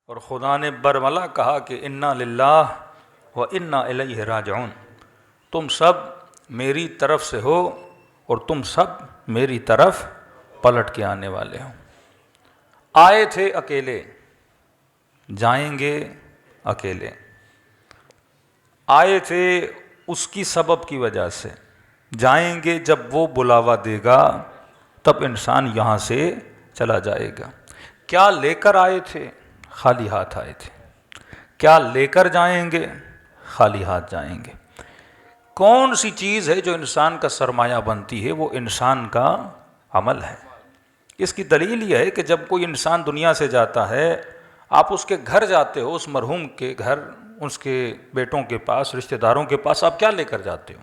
اور خدا نے برملا کہا کہ انا للہ و انا الیہ راجعون، تم سب میری طرف سے ہو اور تم سب میری طرف پلٹ کے آنے والے ہو۔ آئے تھے اکیلے، جائیں گے اکیلے، آئے تھے اس کی سبب کی وجہ سے، جائیں گے جب وہ بلاوا دے گا تب انسان یہاں سے چلا جائے گا۔ کیا لے کر آئے تھے؟ خالی ہاتھ آئے تھے۔ کیا لے کر جائیں گے؟ خالی ہاتھ جائیں گے۔ کون سی چیز ہے جو انسان کا سرمایہ بنتی ہے؟ وہ انسان کا عمل ہے۔ اس کی دلیل یہ ہے کہ جب کوئی انسان دنیا سے جاتا ہے، آپ اس کے گھر جاتے ہو، اس مرحوم کے گھر، اس کے بیٹوں کے پاس، رشتہ داروں کے پاس، آپ کیا لے کر جاتے ہو؟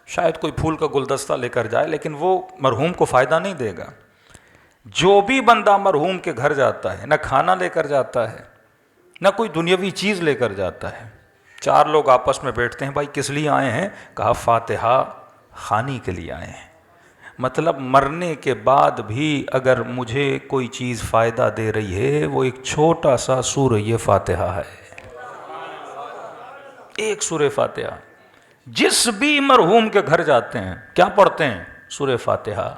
شاید کوئی پھول کا گلدستہ لے کر جائے، لیکن وہ مرحوم کو فائدہ نہیں دے گا۔ جو بھی بندہ مرحوم کے گھر جاتا ہے، نہ کھانا لے کر جاتا ہے، نہ کوئی دنیاوی چیز لے کر جاتا ہے۔ چار لوگ آپس میں بیٹھتے ہیں، بھائی کس لیے آئے ہیں؟ کہا فاتحہ خوانی کے لیے آئے ہیں۔ مطلب مرنے کے بعد بھی اگر مجھے کوئی چیز فائدہ دے رہی ہے، وہ ایک چھوٹا سا سورہ فاتحہ ہے، ایک سورہ فاتحہ۔ جس بھی مرحوم کے گھر جاتے ہیں کیا پڑھتے ہیں؟ سورہ فاتحہ۔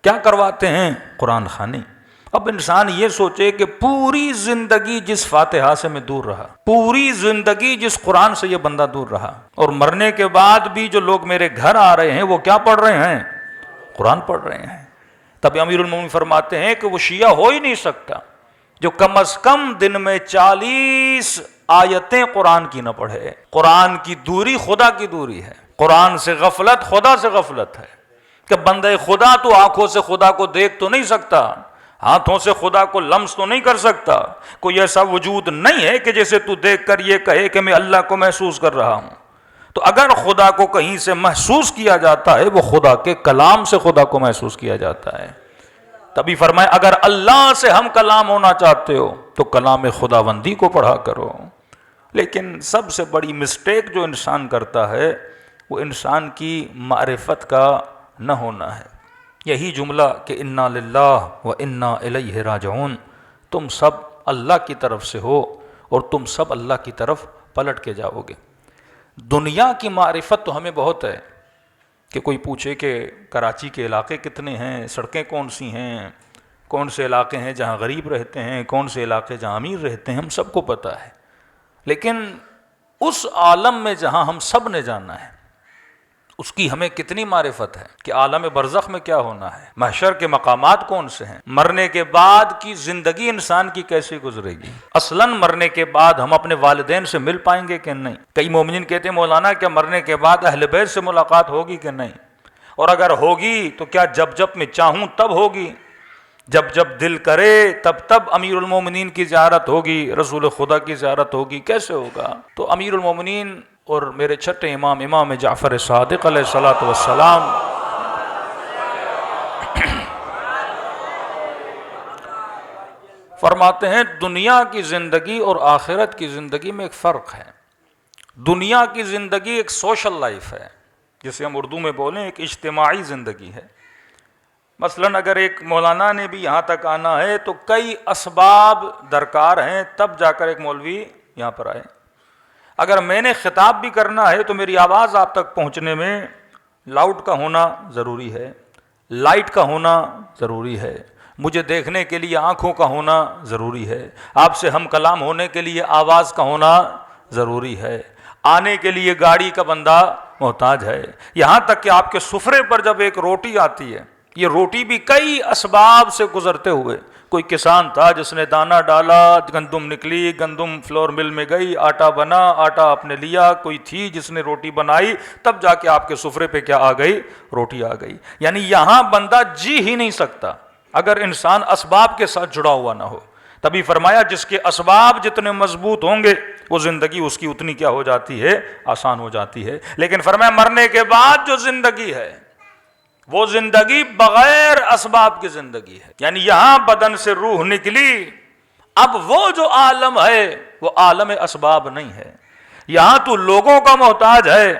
کیا کرواتے ہیں؟ قرآن خوانی۔ اب انسان یہ سوچے کہ پوری زندگی جس فاتحہ سے میں دور رہا، پوری زندگی جس قرآن سے یہ بندہ دور رہا، اور مرنے کے بعد بھی جو لوگ میرے گھر آ رہے ہیں وہ کیا پڑھ رہے ہیں؟ قرآن پڑھ رہے ہیں۔ تب امیر المومنین فرماتے ہیں کہ وہ شیعہ ہو ہی نہیں سکتا جو کم از کم دن میں 40 آیتیں قرآن کی نہ پڑھے۔ قرآن کی دوری خدا کی دوری ہے، قرآن سے غفلت خدا سے غفلت ہے۔ کہ بندہ خدا تو آنکھوں سے خدا کو دیکھ تو نہیں سکتا، ہاتھوں سے خدا کو لمس تو نہیں کر سکتا، کوئی ایسا وجود نہیں ہے کہ جیسے تو دیکھ کر یہ کہے کہ میں اللہ کو محسوس کر رہا ہوں۔ تو اگر خدا کو کہیں سے محسوس کیا جاتا ہے، وہ خدا کے کلام سے خدا کو محسوس کیا جاتا ہے۔ تبھی فرمائے اگر اللہ سے ہم کلام ہونا چاہتے ہو تو کلام خداوندی کو پڑھا کرو۔ لیکن سب سے بڑی مسٹیک جو انسان کرتا ہے وہ انسان کی معرفت کا نہ ہونا ہے۔ یہی جملہ کہ انا للہ و انا الیہ راجعون، تم سب اللہ کی طرف سے ہو اور تم سب اللہ کی طرف پلٹ کے جاؤ گے۔ دنیا کی معرفت تو ہمیں بہت ہے کہ کوئی پوچھے کہ کراچی کے علاقے کتنے ہیں، سڑکیں کون سی ہیں، کون سے علاقے ہیں جہاں غریب رہتے ہیں، کون سے علاقے جہاں امیر رہتے ہیں، ہم سب کو پتہ ہے۔ لیکن اس عالم میں جہاں ہم سب نے جانا ہے، اس کی ہمیں کتنی معرفت ہے کہ عالم برزخ میں کیا ہونا ہے، محشر کے مقامات کون سے ہیں، مرنے کے بعد کی زندگی انسان کی کیسے گزرے گی، اصلاً مرنے کے بعد ہم اپنے والدین سے مل پائیں گے کہ نہیں۔ کئی مومنین کہتے ہیں مولانا کیا مرنے کے بعد اہل بیت سے ملاقات ہوگی کہ نہیں، اور اگر ہوگی تو کیا جب میں چاہوں تب ہوگی، جب دل کرے تب امیر المومنین کی زیارت ہوگی، رسول خدا کی زیارت ہوگی، کیسے ہوگا؟ تو امیر المومنین اور میرے چھٹے امام جعفر صادق علیہ الصلوۃ والسلام فرماتے ہیں دنیا کی زندگی اور آخرت کی زندگی میں ایک فرق ہے۔ دنیا کی زندگی ایک سوشل لائف ہے، جسے ہم اردو میں بولیں ایک اجتماعی زندگی ہے۔ مثلاً اگر ایک مولانا نے بھی یہاں تک آنا ہے تو کئی اسباب درکار ہیں، تب جا کر ایک مولوی یہاں پر آئے۔ اگر میں نے خطاب بھی کرنا ہے تو میری آواز آپ تک پہنچنے میں لاؤڈ کا ہونا ضروری ہے، لائٹ کا ہونا ضروری ہے، مجھے دیکھنے کے لیے آنکھوں کا ہونا ضروری ہے، آپ سے ہم کلام ہونے کے لیے آواز کا ہونا ضروری ہے، آنے کے لیے گاڑی کا بندہ محتاج ہے، یہاں تک کہ آپ کے سفرے پر جب ایک روٹی آتی ہے، یہ روٹی بھی کئی اسباب سے گزرتے ہوئے، کوئی کسان تھا جس نے دانہ ڈالا، گندم نکلی، گندم فلور مل میں گئی، آٹا بنا، آٹا آپ نے لیا، کوئی تھی جس نے روٹی بنائی، تب جا کے آپ کے سفرے پہ کیا آ گئی؟ روٹی آ گئی۔ یعنی یہاں بندہ جی ہی نہیں سکتا اگر انسان اسباب کے ساتھ جڑا ہوا نہ ہو۔ تبھی فرمایا جس کے اسباب جتنے مضبوط ہوں گے وہ زندگی اس کی اتنی کیا ہو جاتی ہے؟ آسان ہو جاتی ہے۔ لیکن فرمایا مرنے کے بعد جو زندگی ہے وہ زندگی بغیر اسباب کی زندگی ہے، یعنی یہاں بدن سے روح نکلی، اب وہ جو عالم ہے وہ عالم اسباب نہیں ہے، یہاں تو لوگوں کا محتاج ہے،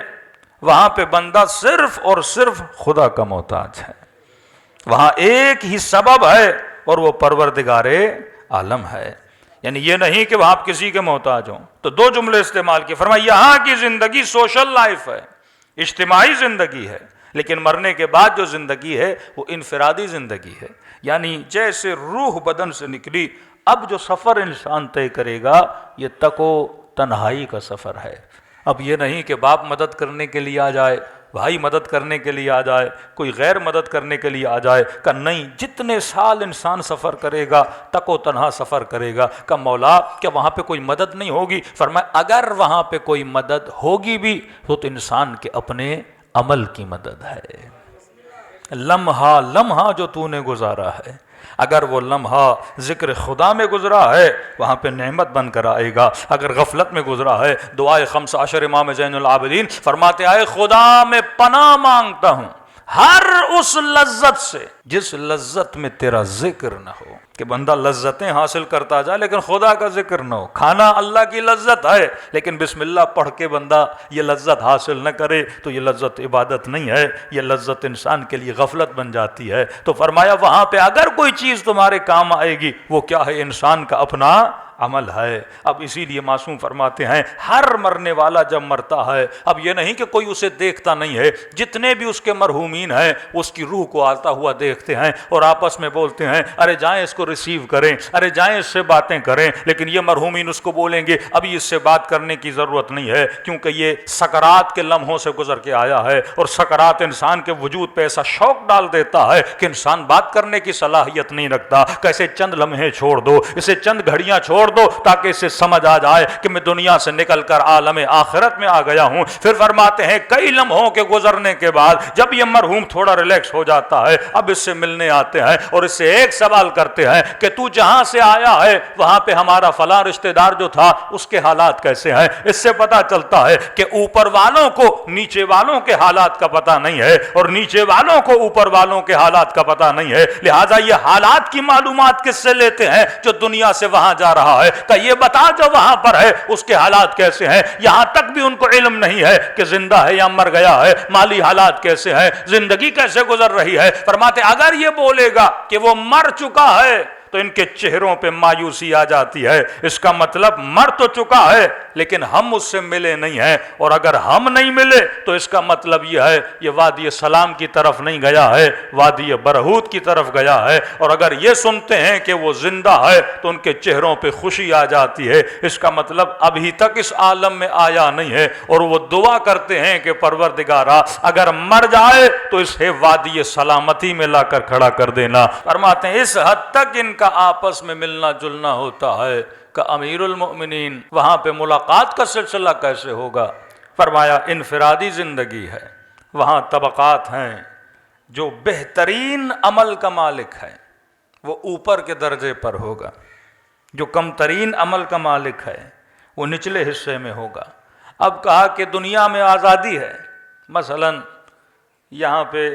وہاں پہ بندہ صرف اور صرف خدا کا محتاج ہے، وہاں ایک ہی سبب ہے اور وہ پروردگار عالم ہے۔ یعنی یہ نہیں کہ وہ آپ کسی کے محتاج ہوں. تو دو جملے استعمال کیے. فرمایا یہاں کی زندگی سوشل لائف ہے، اجتماعی زندگی ہے، لیکن مرنے کے بعد جو زندگی ہے وہ انفرادی زندگی ہے. یعنی جیسے روح بدن سے نکلی، اب جو سفر انسان طے کرے گا یہ تک و تنہائی کا سفر ہے. اب یہ نہیں کہ باپ مدد کرنے کے لیے آ جائے، بھائی مدد کرنے کے لیے آ جائے، کوئی غیر مدد کرنے کے لیے آ جائے. کہ نہیں، جتنے سال انسان سفر کرے گا تک و تنہا سفر کرے گا. کہ مولا کیا وہاں پہ کوئی مدد نہیں ہوگی؟ فرمایا اگر وہاں پہ کوئی مدد ہوگی بھی تو انسان کے اپنے عمل کی مدد ہے. لمحہ لمحہ جو تو نے گزارا ہے، اگر وہ لمحہ ذکر خدا میں گزرا ہے وہاں پہ نعمت بن کر آئے گا. اگر غفلت میں گزرا ہے، دعائے 15 امام زین العابدین فرماتے آئے خدا میں پناہ مانگتا ہوں ہر اس لذت سے جس لذت میں تیرا ذکر نہ ہو. کہ بندہ لذتیں حاصل کرتا جائے لیکن خدا کا ذکر نہ ہو. کھانا اللہ کی لذت ہے لیکن بسم اللہ پڑھ کے بندہ یہ لذت حاصل نہ کرے تو یہ لذت عبادت نہیں ہے، یہ لذت انسان کے لیے غفلت بن جاتی ہے. تو فرمایا وہاں پہ اگر کوئی چیز تمہارے کام آئے گی وہ کیا ہے؟ انسان کا اپنا عمل ہے. اب اسی لیے معصوم فرماتے ہیں ہر مرنے والا جب مرتا ہے، اب یہ نہیں کہ کوئی اسے دیکھتا نہیں ہے، جتنے بھی اس کے مرحومین ہیں اس کی روح کو آتا ہوا دیکھتے ہیں اور آپس میں بولتے ہیں ارے جائیں اس کو ریسیو کریں، ارے جائیں اس سے باتیں کریں. لیکن یہ مرحومین اس کو بولیں گے ابھی اس سے بات کرنے کی ضرورت نہیں ہے، کیونکہ یہ سکرات کے لمحوں سے گزر کے آیا ہے اور سکرات انسان کے وجود پہ ایسا شوق ڈال دیتا ہے کہ انسان بات کرنے کی صلاحیت نہیں رکھتا. کیسے چند لمحے چھوڑ دو، اسے چند گھڑیاں چھوڑ دو تاکہ اسے سمجھ آ جائے کہ میں دنیا سے نکل کر عالم آخرت میں آ گیا ہوں. پھر فرماتے ہیں کئی لمحوں کے گزرنے کے بعد جب یہ مرحوم تھوڑا ریلیکس ہو جاتا ہے اب اس سے ملنے آتے ہیں اور اس سے ایک سوال کرتے ہیں کہ تو جہاں سے آیا ہے وہاں پہ ہمارا فلاں رشتہ دار جو تھا اس کے حالات کیسے ہیں. اس سے پتا چلتا ہے کہ اوپر والوں کو نیچے والوں کے حالات کا پتہ نہیں ہے اور نیچے والوں کو اوپر والوں کے حالات کا پتہ نہیں ہے. لہٰذا یہ حالات کی معلومات کس سے لیتے ہیں؟ جو دنیا سے وہاں جا رہا ہے. کہ یہ بتا جو وہاں پر ہے اس کے حالات کیسے ہیں. یہاں تک بھی ان کو علم نہیں ہے کہ زندہ ہے یا مر گیا ہے، مالی حالات کیسے ہیں، زندگی کیسے گزر رہی ہے. فرماتے اگر یہ بولے گا کہ وہ مر چکا ہے تو ان کے چہروں پہ مایوسی آ جاتی ہے. اس کا مطلب مر تو چکا ہے لیکن ہم اس سے ملے نہیں ہیں، اور اگر ہم نہیں ملے تو اس کا مطلب یہ ہے یہ وادی سلام کی طرف نہیں گیا ہے، وادی برہوت کی طرف گیا ہے. اور اگر یہ سنتے ہیں کہ وہ زندہ ہے تو ان کے چہروں پہ خوشی آ جاتی ہے. اس کا مطلب ابھی تک اس عالم میں آیا نہیں ہے اور وہ دعا کرتے ہیں کہ پروردگارا اگر مر جائے تو اسے وادی سلامتی میں لا کر کھڑا کر دینا. فرماتے ہیں اس حد تک ان کا آپس میں ملنا جلنا ہوتا ہے کہ امیر المؤمنین وہاں پہ ملاقات کا سلسلہ کیسے ہوگا. فرمایا انفرادی زندگی ہے، وہاں طبقات ہیں. جو بہترین عمل کا مالک ہے وہ اوپر کے درجے پر ہوگا، جو کم ترین عمل کا مالک ہے وہ نچلے حصے میں ہوگا. اب کہا کہ دنیا میں آزادی ہے، مثلا یہاں پہ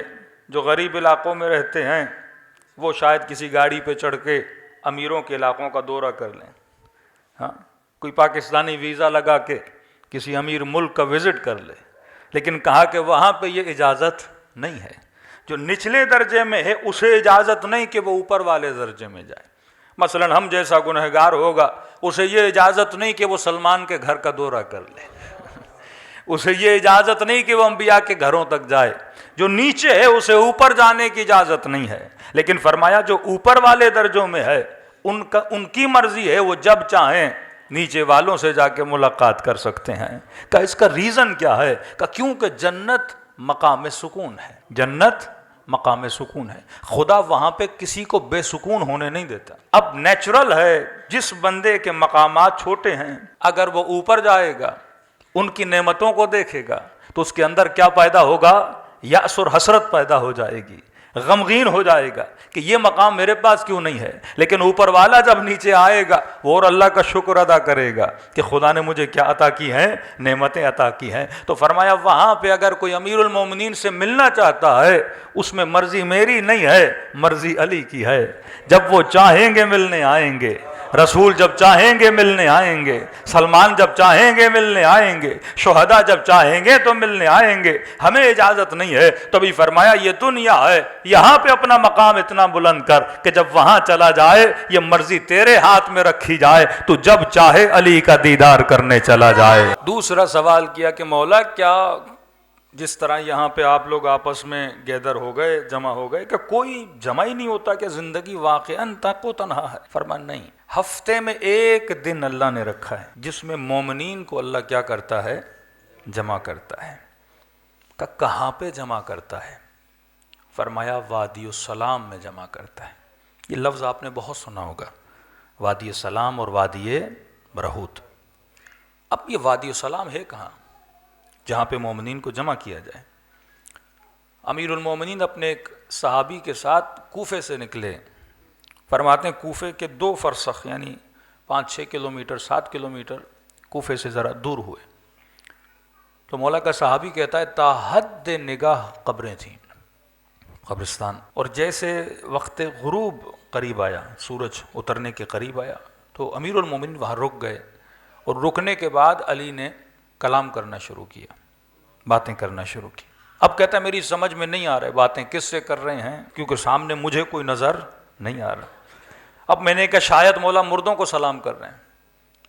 جو غریب علاقوں میں رہتے ہیں وہ شاید کسی گاڑی پہ چڑھ کے امیروں کے علاقوں کا دورہ کر لیں. ہاں، کوئی پاکستانی ویزا لگا کے کسی امیر ملک کا وزٹ کر لے. لیکن کہا کہ وہاں پہ یہ اجازت نہیں ہے. جو نچلے درجے میں ہے اسے اجازت نہیں کہ وہ اوپر والے درجے میں جائے. مثلا ہم جیسا گنہگار ہوگا اسے یہ اجازت نہیں کہ وہ سلمان کے گھر کا دورہ کر لے. اسے یہ اجازت نہیں کہ وہ انبیاء کے گھروں تک جائے. جو نیچے ہے اسے اوپر جانے کی اجازت نہیں ہے. لیکن فرمایا جو اوپر والے درجوں میں ہے ان کی مرضی ہے، وہ جب چاہیں نیچے والوں سے جا کے ملاقات کر سکتے ہیں. کہ اس کا ریزن کیا ہے؟ کہ کیونکہ جنت مقام سکون ہے. جنت مقام سکون ہے. خدا وہاں پہ کسی کو بے سکون ہونے نہیں دیتا. اب نیچرل ہے جس بندے کے مقامات چھوٹے ہیں اگر وہ اوپر جائے گا ان کی نعمتوں کو دیکھے گا تو اس کے اندر کیا پیدا ہوگا؟ یأس اور حسرت پیدا ہو جائے گی، غمگین ہو جائے گا کہ یہ مقام میرے پاس کیوں نہیں ہے. لیکن اوپر والا جب نیچے آئے گا وہ اور اللہ کا شکر ادا کرے گا کہ خدا نے مجھے کیا عطا کی ہیں، نعمتیں عطا کی ہیں. تو فرمایا وہاں پہ اگر کوئی امیر المومنین سے ملنا چاہتا ہے اس میں مرضی میری نہیں ہے، مرضی علی کی ہے. جب وہ چاہیں گے ملنے آئیں گے، رسول جب چاہیں گے ملنے آئیں گے، سلمان جب چاہیں گے ملنے آئیں گے، شہداء جب چاہیں گے تو ملنے آئیں گے، ہمیں اجازت نہیں ہے۔ تبھی فرمایا یہ دنیا ہے، یہاں پہ اپنا مقام اتنا بلند کر کہ جب وہاں چلا جائے یہ مرضی تیرے ہاتھ میں رکھی جائے، تو جب چاہے علی کا دیدار کرنے چلا جائے۔ دوسرا سوال کیا کہ مولا کیا جس طرح یہاں پہ آپ لوگ آپس میں گیدر ہو گئے، جمع ہو گئے، کہ کوئی جمع ہی نہیں ہوتا کہ زندگی واقعاً تک و تنہا ہے؟ فرمان نہیں، ہفتے میں ایک دن اللہ نے رکھا ہے جس میں مومنین کو اللہ کیا کرتا ہے؟ جمع کرتا ہے۔ کہ کہاں پہ جمع کرتا ہے؟ فرمایا وادی السلام میں جمع کرتا ہے۔ یہ لفظ آپ نے بہت سنا ہوگا، وادی السلام اور وادی برہوت۔ اب یہ وادی السلام ہے کہاں جہاں پہ مومنین کو جمع کیا جائے؟ امیر المومنین اپنے ایک صحابی کے ساتھ کوفے سے نکلے، فرماتے ہیں کوفے کے 2 فرسخ یعنی 5-6 کلومیٹر 7 کلومیٹر کوفے سے ذرا دور ہوئے، تو مولا کا صحابی کہتا ہے تا حد نگاہ قبریں تھیں، قبرستان، اور جیسے وقت غروب قریب آیا، سورج اترنے کے قریب آیا تو امیر المومنین وہاں رک گئے، اور رکنے کے بعد علی نے کلام کرنا شروع کیا، باتیں کرنا شروع کی۔ اب کہتا ہے میری سمجھ میں نہیں آ رہے باتیں کس سے کر رہے ہیں، کیونکہ سامنے مجھے کوئی نظر نہیں آ رہا۔ اب میں نے کہا شاید مولا مردوں کو سلام کر رہے ہیں،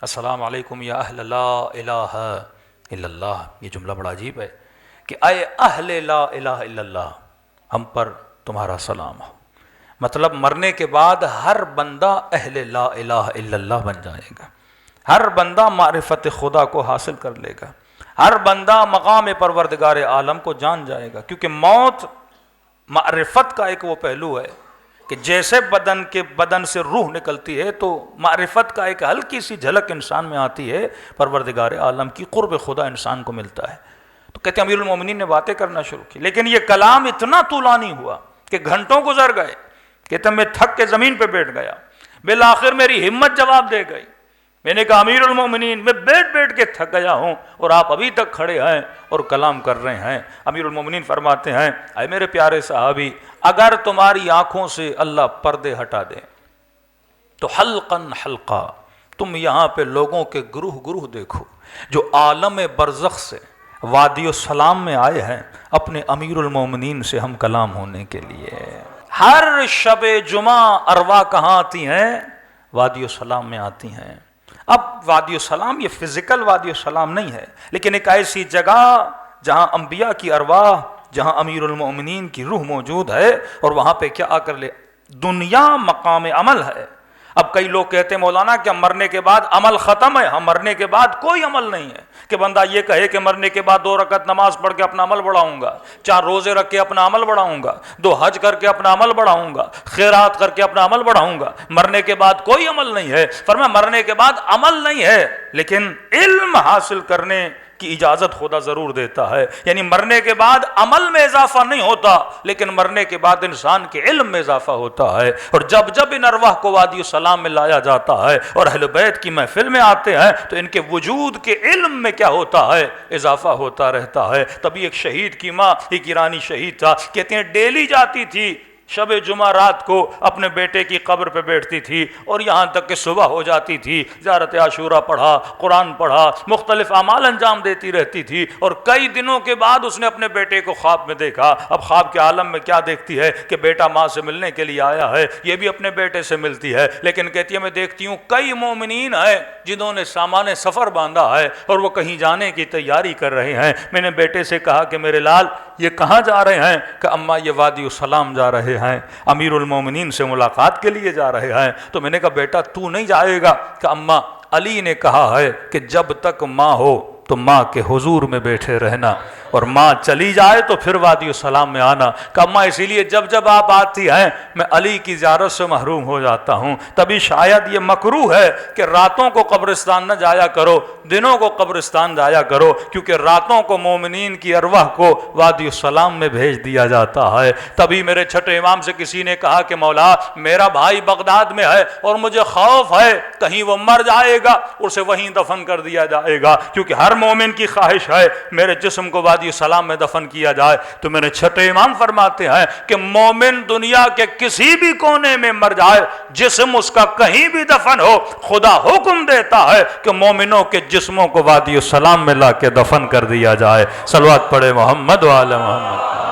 السلام علیکم یا اہل لا الہ الا اللہ۔ یہ جملہ بڑا عجیب ہے کہ اے اہل لا الہ الا اللہ، ہم پر تمہارا سلام ہو۔ مطلب مرنے کے بعد ہر بندہ اہل لا الہ الا اللہ بن جائے گا، ہر بندہ معرفت خدا کو حاصل کر لے گا، ہر بندہ مقام پروردگار عالم کو جان جائے گا، کیونکہ موت معرفت کا ایک وہ پہلو ہے کہ جیسے بدن سے روح نکلتی ہے تو معرفت کا ایک ہلکی سی جھلک انسان میں آتی ہے، پروردگار عالم کی قرب خدا انسان کو ملتا ہے۔ تو کہتے ہیں امیر المومنین نے باتیں کرنا شروع کی، لیکن یہ کلام اتنا طولانی ہوا کہ گھنٹوں گزر گئے۔ کہتے ہیں میں تھک کے زمین پہ بیٹھ گیا، بالآخر میری ہمت جواب دے گئی، میں نے کہا امیر المومنین میں بیٹھ کے تھک گیا ہوں اور آپ ابھی تک کھڑے ہیں اور کلام کر رہے ہیں۔ امیر المومنین فرماتے ہیں اے میرے پیارے صحابی، اگر تمہاری آنکھوں سے اللہ پردے ہٹا دے تو حلقاً حلقہ تم یہاں پہ لوگوں کے گروہ گروہ دیکھو جو عالم برزخ سے وادی السلام میں آئے ہیں اپنے امیر المومنین سے ہم کلام ہونے کے لیے۔ ہر شب جمعہ ارواح کہاں آتی ہیں؟ وادی السلام میں آتی ہیں۔ اب وادی السلام یہ فزیکل وادی السلام نہیں ہے، لیکن ایک ایسی جگہ جہاں انبیاء کی ارواح، جہاں امیر المومنین کی روح موجود ہے، اور وہاں پہ کیا آ کر لے دنیا مقام عمل ہے۔ اب کئی لوگ کہتے ہیں مولانا کیا مرنے کے بعد عمل ختم ہے؟ ہم مرنے کے بعد کوئی عمل نہیں ہے کہ بندہ یہ کہے کہ مرنے کے بعد 2 رکعت نماز پڑھ کے اپنا عمل بڑھاؤں گا، 4 روزے رکھ کے اپنا عمل بڑھاؤں گا، 2 حج کر کے اپنا عمل بڑھاؤں گا، خیرات کر کے اپنا عمل بڑھاؤں گا۔ مرنے کے بعد کوئی عمل نہیں ہے۔ فرمایا مرنے کے بعد عمل نہیں ہے، لیکن علم حاصل کرنے کی اجازت خدا ضرور دیتا ہے۔ یعنی مرنے کے بعد عمل میں اضافہ نہیں ہوتا، لیکن مرنے کے بعد انسان کے علم میں اضافہ ہوتا ہے۔ اور جب جب ان ارواح کو وادی السلام میں لایا جاتا ہے اور اہل بیت کی محفل میں آتے ہیں تو ان کے وجود کے علم میں کیا ہوتا ہے؟ اضافہ ہوتا رہتا ہے۔ تبھی ایک شہید کی ماں، ایک ایرانی شہید تھا، کہتے ہیں ڈیلی جاتی تھی شب جمعہ رات کو اپنے بیٹے کی قبر پہ بیٹھتی تھی، اور یہاں تک کہ صبح ہو جاتی تھی، زیارت عاشورہ پڑھا، قرآن پڑھا، مختلف اعمال انجام دیتی رہتی تھی۔ اور کئی دنوں کے بعد اس نے اپنے بیٹے کو خواب میں دیکھا۔ اب خواب کے عالم میں کیا دیکھتی ہے کہ بیٹا ماں سے ملنے کے لیے آیا ہے، یہ بھی اپنے بیٹے سے ملتی ہے، لیکن کہتی ہے میں دیکھتی ہوں کئی مومنین ہیں جنہوں نے سامان سفر باندھا ہے اور وہ کہیں جانے کی تیاری کر رہے ہیں۔ میں نے بیٹے سے کہا کہ میرے لال یہ کہاں جا رہے ہیں؟ کہ اماں یہ وادی السلام جا رہے ہیں، امیر المومنین سے ملاقات کے لیے جا رہے ہیں۔ تو میں نے کہا بیٹا تو نہیں جائے گا؟ کہ اماں علی نے کہا ہے کہ جب تک ماں ہو تو ماں کے حضور میں بیٹھے رہنا، اور ماں چلی جائے تو پھر وادی السلام میں آنا۔ کہ اماں اسی لیے جب جب آپ آتی ہیں میں علی کی زیارت سے محروم ہو جاتا ہوں۔ تبھی شاید یہ مکروہ ہے کہ راتوں کو قبرستان نہ جایا کرو، دنوں کو قبرستان جایا کرو، کیونکہ راتوں کو مومنین کی ارواح کو وادی السلام میں بھیج دیا جاتا ہے۔ تبھی میرے چھٹے امام سے کسی نے کہا کہ مولا میرا بھائی بغداد میں ہے اور مجھے خوف ہے کہیں وہ مر جائے گا، اسے وہیں دفن کر دیا جائے گا، کیونکہ ہر مومن کی خواہش ہے میرے جسم کو وادی وادی سلام میں دفن کیا جائے تو میرے چھٹے امام فرماتے ہیں کہ مومن دنیا کے کسی بھی کونے میں مر جائے، جسم اس کا کہیں بھی دفن ہو، خدا حکم دیتا ہے کہ مومنوں کے جسموں کو وادی السلام میں لا کے دفن کر دیا جائے۔ صلوات پڑھے محمد و آل محمد۔